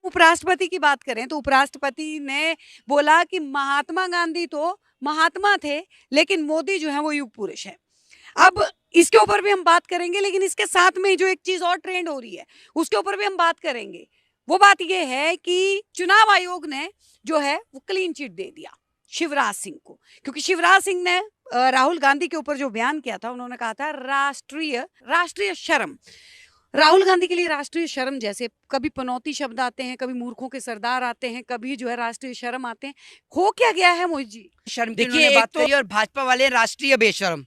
उपराष्ट्रपति की बात करें तो उपराष्ट्रपति ने बोला कि महात्मा गांधी तो महात्मा थे, लेकिन मोदी जो है वो युग पुरुष है। अब इसके ऊपर भी हम बात करेंगे, लेकिन इसके साथ में जो एक चीज और ट्रेंड हो रही है उसके ऊपर भी हम बात करेंगे। वो बात ये है कि चुनाव आयोग ने जो है वो क्लीन चिट दे दिया शिवराज सिंह को, क्योंकि शिवराज सिंह ने राहुल गांधी के ऊपर जो बयान किया था, उन्होंने कहा था राष्ट्रीय शर्म। राहुल गांधी के लिए राष्ट्रीय शर्म जैसे कभी पनौती शब्द आते हैं, कभी मूर्खों के सरदार आते हैं, कभी जो है राष्ट्रीय शर्म आते हैं। हो क्या गया है मोहित जी? शर्म देखिए, बात तो और भाजपा वाले राष्ट्रीय बेशर्म,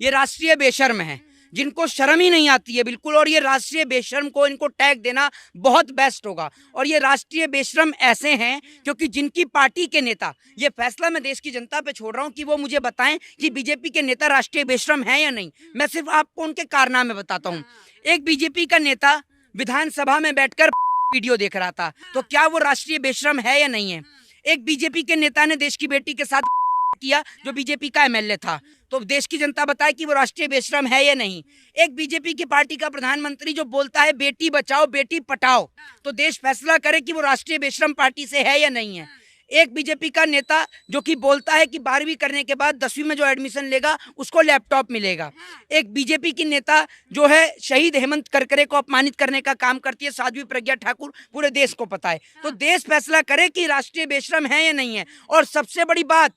ये राष्ट्रीय बेशर्म है जिनको शर्म ही नहीं आती है बिल्कुल। और ये राष्ट्रीय बेशर्म को इनको टैग देना बहुत बेस्ट होगा। और ये राष्ट्रीय बेशर्म ऐसे हैं क्योंकि जिनकी पार्टी के नेता, ये फैसला मैं देश की जनता पे छोड़ रहा हूँ कि वो मुझे बताएं कि बीजेपी के नेता राष्ट्रीय बेशर्म है या नहीं। मैं सिर्फ आपको उनके कारनामे बताता हूँ। एक बीजेपी का नेता विधानसभा में बैठकर वीडियो देख रहा था, तो क्या वो राष्ट्रीय बेशर्म है या नहीं है? एक बीजेपी के नेता ने देश की बेटी के साथ किया जो बीजेपी का एमएलए था, तो देश की जनता बताए कि वो राष्ट्रीय बेशरम है या नहीं। एक बीजेपी की पार्टी का प्रधानमंत्री जो बोलता है बेटी बचाओ बेटी पटाओ, तो देश फैसला करे कि वो राष्ट्रीय बेशरम पार्टी से है या नहीं है। एक बीजेपी का नेता जो कि बोलता है कि 12वीं करने के बाद 10वीं में जो एडमिशन लेगा उसको लैपटॉप मिलेगा। एक बीजेपी की नेता जो है शहीद हेमंत करकरे को अपमानित करने का काम करती है साध्वी प्रज्ञा ठाकुर, पूरे देश को पता है। तो देश फैसला करे कि राष्ट्रीय बेशरम है या नहीं है। और सबसे बड़ी बात,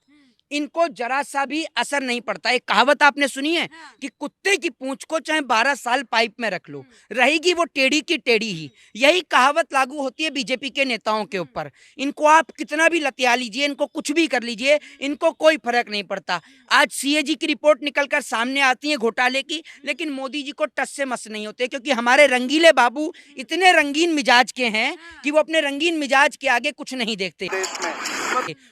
इनको जरा सा भी असर नहीं पड़ता। एक कहावत आपने सुनी है कि कुत्ते की पूंछ को चाहे 12 साल पाइप में रख लो, रहेगी वो टेढ़ी की टेढ़ी ही। यही कहावत लागू होती है बीजेपी के नेताओं के ऊपर। इनको आप कितना भी लतिया लीजिए, इनको कुछ भी कर लीजिए, इनको कोई फर्क नहीं पड़ता। आज सीएजी की रिपोर्ट निकलकर सामने आती है घोटाले की, लेकिन मोदी जी को टस से मस नहीं होते, क्योंकि हमारे रंगीले बाबू इतने रंगीन मिजाज के हैं कि वो अपने रंगीन मिजाज के आगे कुछ नहीं देखते।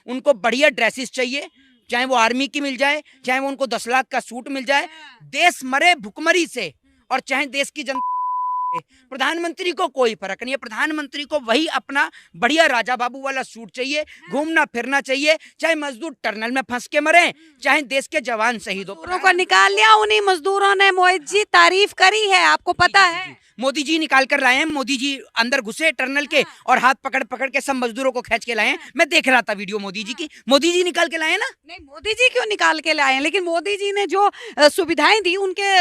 उनको बढ़िया ड्रेसेस चाहिए, चाहे वो आर्मी की मिल जाए, चाहे वो उनको 10 लाख का सूट मिल जाए, देश मरे भुखमरी से, और चाहे देश की जनता। प्रधानमंत्री को कोई फर्क नहीं है। प्रधानमंत्री को वही अपना बढ़िया राजा बाबू वाला सूट चाहिए, घूमना फिरना चाहिए, चाहे मजदूर टनल में फंस के मरे, चाहे देश के जवान शहीद हो। को निकाल लिया उन्हीं मजदूरों ने, मोहित जी तारीफ करी है, आपको पता है। मोदी जी निकाल कर लाए हैं। मोदी जी अंदर घुसे टर्नल के और हाथ पकड़ पकड़ के सब मजदूरों को खींच के लाए हैं। मैं देख रहा था वीडियो मोदी जी की। मोदी जी निकाल के लाए ना? नहीं, मोदी जी क्यों निकाल के लाए हैं, लेकिन मोदी जी ने जो सुविधाएं दी उनके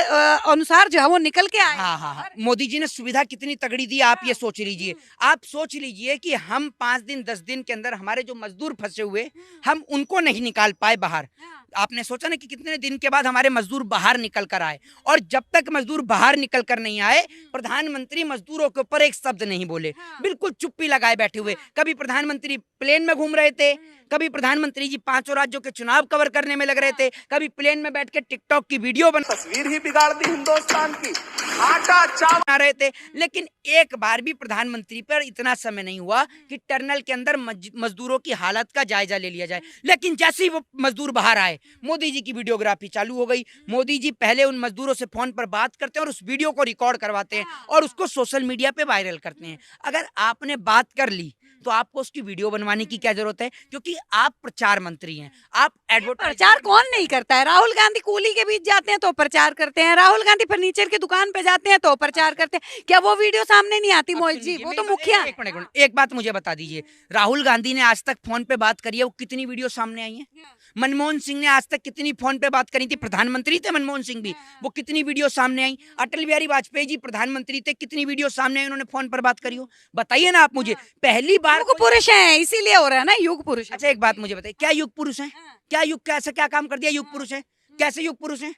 अनुसार जो है वो निकल के आए। हाँ, मोदी जी ने सुविधा कितनी तगड़ी दी आप ये सोच लीजिए। आप सोच लीजिए कि हम 5 दिन 10 दिन के अंदर हमारे जो मजदूर फंसे हुए, हम उनको नहीं निकाल पाए बाहर। आपने सोचा ना कि कितने दिन के बाद हमारे मजदूर बाहर निकल कर आए, और जब तक मजदूर बाहर निकल कर नहीं आए, प्रधानमंत्री मजदूरों के ऊपर एक शब्द नहीं बोले, बिल्कुल चुप्पी लगाए बैठे हुए। कभी प्रधानमंत्री प्लेन में घूम रहे थे, कभी प्रधानमंत्री जी 5 राज्यों के चुनाव कवर करने में लग रहे थे, कभी प्लेन में बैठ के टिकटॉक की वीडियो बना, तस्वीर ही बिगाड़ दी हिंदुस्तान की, आटा चावल बना रहे थे। लेकिन एक बार भी प्रधानमंत्री पर इतना समय नहीं हुआ कि टर्नल के अंदर मजदूरों की हालत का जायजा ले लिया जाए। लेकिन जैसे ही वो मजदूर बाहर आए, मोदी जी की वीडियोग्राफी चालू हो गई। मोदी जी पहले उन मजदूरों से फोन पर बात करते हैं और उस वीडियो को रिकॉर्ड करवाते हैं और उसको सोशल मीडिया पे वायरल करते हैं। अगर आपने बात कर ली तो आपको उसकी वीडियो बनवाने की क्या जरूरत है? क्योंकि आप प्रचार मंत्री हैं, आप प्रचार कौन नहीं करता है? राहुल गांधी कूली के बीच जाते हैं तो प्रचार करते हैं, राहुल गांधी फर्नीचर की दुकान पे जाते हैं तो प्रचार करते हैं। क्या वो वीडियो सामने नहीं आती मोहित जी? वो तो मुखिया। एक बात मुझे बता दीजिए, राहुल गांधी ने आज तक फोन पे बात करी है, वो कितनी वीडियो सामने आई है? मनमोहन सिंह ने आज तक कितनी फोन पे बात करी थी? प्रधानमंत्री थे मनमोहन सिंह भी, वो कितनी वीडियो सामने आई? अटल बिहारी वाजपेयी जी प्रधानमंत्री थे, कितनी वीडियो सामने आई, उन्होंने फोन पर बात करी हो? बताइए ना आप मुझे। पहली बार युग पुरुष है, इसीलिए हो रहा है ना युग पुरुष। अच्छा, एक बात मुझे बताइए, क्या युग पुरुष है? क्या युग का ऐसा क्या काम कर दिया युग पुरुष है? कैसे युग पुरुष है?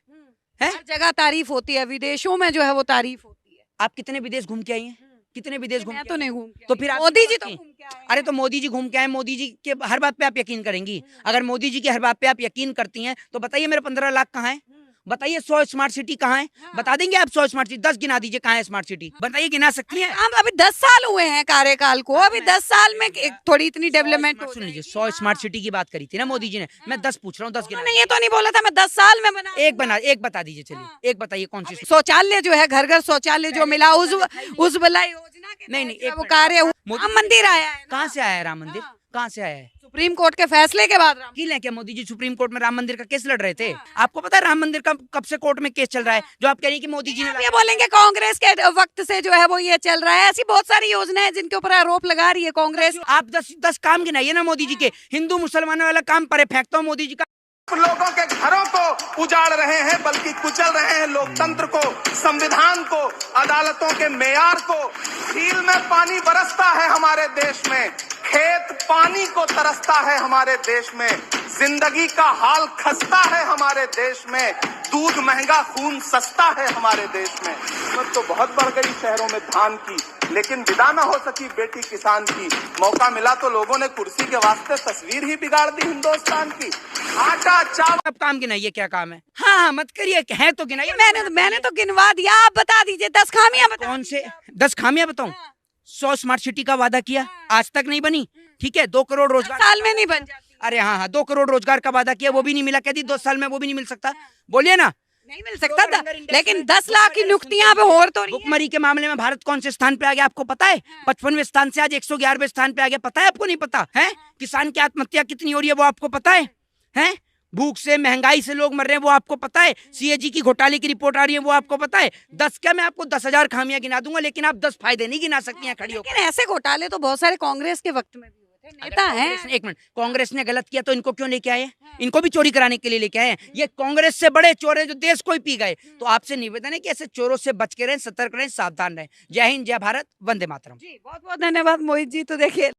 हर जगह तारीफ होती है, विदेशों में जो है वो तारीफ होती है। आप कितने विदेश घूम के आई हैं? कितने विदेश घूम? मैं तो नहीं घूम। तो फिर मोदी जी तो घूम के आए। अरे तो मोदी जी घूम के आए, मोदी जी के हर बात पे आप यकीन करेंगी? अगर मोदी जी की हर बात पे आप यकीन करती हैं तो बताइए मेरे 15 लाख कहाँ है? बताइए 100 स्मार्ट सिटी कहाँ है? बता देंगे आप 100 स्मार्ट सिटी? 10 गिना दीजिए कहाँ है स्मार्ट सिटी, बताइए, गिना सकती हैं? हम अभी 10 साल हुए हैं कार्यकाल को, अभी 10 साल में थोड़ी इतनी डेवलपमेंट हो। सुन लीजिए, 100 स्मार्ट सिटी की बात करी थी ना मोदी जी ने, मैं 10 पूछ रहा हूँ, 10 गिना। ये तो नहीं बोला था मैं 10 साल में बना। एक बता दीजिए, चलिए एक बताइए कौन सी? शौचालय जो है, घर घर शौचालय जो मिला, उज्ज्वला योजना के नहीं, वो कार्य, राम मंदिर आया है। कहाँ से आया है राम मंदिर? कहाँ से आया है? सुप्रीम कोर्ट के फैसले के बाद राम। वकील है क्या मोदी जी? सुप्रीम कोर्ट में राम मंदिर का केस लड़ रहे थे। आपको पता है राम मंदिर का कब से कोर्ट में केस चल रहा है, जो आप कह रही हैं कि मोदी जी ने आप ये बोलेंगे कांग्रेस के वक्त से जो है वो ये चल रहा है। ऐसी बहुत सारी योजनाएं हैं जिनके ऊपर आरोप लगा रही है कांग्रेस। आप 10 काम गिनाइए ना मोदी जी के। हिंदू मुसलमानों वाला काम परे फेंकता हूँ मोदी जी का। लोगों के घरों को उजाड़ रहे हैं, बल्कि कुचल रहे हैं लोकतंत्र को, संविधान को, अदालतों के मेयार को। झील में पानी बरसता है हमारे देश में, खेत पानी को तरसता है हमारे देश में, जिंदगी का हाल खस्ता है हमारे देश में, दूध महंगा खून सस्ता है हमारे देश में। कीमत तो बहुत बढ़ गई शहरों में धान की, लेकिन विदा न हो सकी बेटी किसान की। मौका मिला तो लोगों ने कुर्सी के वास्ते तस्वीर ही बिगाड़ दी हिंदुस्तान की। आटा चावल। अब काम गिनाइए, क्या काम है? हाँ मत करिए, है तो गिनाइए। मैंने तो गिनवा दिया, आप बता दीजिए 10 खामियां बता। कौन से 10 खामियां बताऊं? 100 स्मार्ट सिटी का वादा किया, आज तक नहीं बनी। ठीक है, 2 करोड़ रोजगार साल में नहीं बन जाती। अरे हाँ 2 करोड़ रोजगार का वादा किया, वो भी नहीं मिला। कह दी 2 साल में वो भी नहीं मिल सकता। बोलिए ना, नहीं मिल सकता था, लेकिन 10 लाख की नियुक्तियां पे और तो नहीं है। भुखमरी के मामले में भारत कौन से स्थान पे आ गया आपको पता है? 55वें स्थान से आज 111वें स्थान पे आ गया। पता है आपको? नहीं पता है? किसान की आत्महत्या कितनी हो रही है वो आपको पता है? हैं? भूख से, महंगाई से लोग मर रहे हैं वो आपको पता है? सीएजी की घोटाले की रिपोर्ट आ रही है वो आपको पता है? 10 क्या, मैं आपको 10,000 खामियां गिना दूंगा, लेकिन आप 10 फायदे नहीं गिना सकती हैं खड़ी होकर। लेकिन ऐसे घोटाले तो बहुत सारे कांग्रेस के वक्त में भी हुए थे, नेता हैं। एक मिनट, कांग्रेस ने गलत किया तो इनको क्यों लेके आए? इनको भी चोरी कराने के लिए लेके आए हैं। ये कांग्रेस से बड़े चोर हैं जो देश को ही पी गए। तो आपसे निवेदन है कि ऐसे चोरों से बच के रहें, सतर्क रहें, सावधान रहें। जय हिंद, जय भारत, वंदे मातरम। जी बहुत बहुत धन्यवाद मोहित जी। तो देखिए